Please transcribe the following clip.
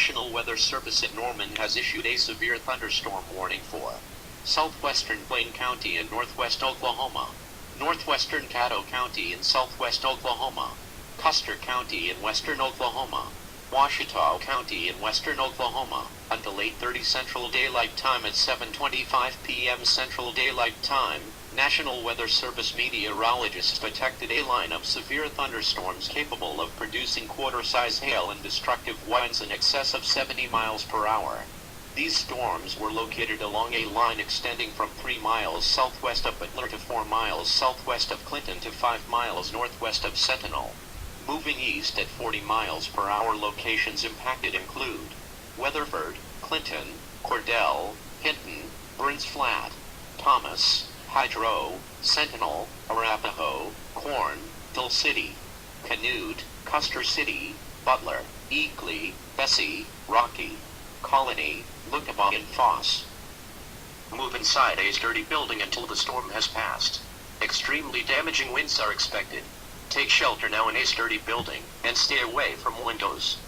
National Weather Service at Norman has issued a severe thunderstorm warning for southwestern Blaine County in northwest Oklahoma, northwestern Caddo County in southwest Oklahoma, Custer County in western Oklahoma, Ouachita County in western Oklahoma, until 8:30 Central Daylight Time at 7:25 p.m. Central Daylight Time. National Weather Service meteorologists detected a line of severe thunderstorms capable of producing quarter-size hail and destructive winds in excess of 70 miles per hour. These storms were located along a line extending from 3 miles southwest of Butler to 4 miles southwest of Clinton to 5 miles northwest of Sentinel. Moving east at 40 miles per hour, locations impacted include Weatherford, Clinton, Cordell, Hinton, Burns Flat, Thomas, Hydro, Sentinel, Arapahoe, Corn, Hill City, Canute, Custer City, Butler, Eagley, Bessie, Rocky, Colony, Lookabah, and Foss. Move inside a sturdy building until the storm has passed. Extremely damaging winds are expected. Take shelter now in a sturdy building, and stay away from windows.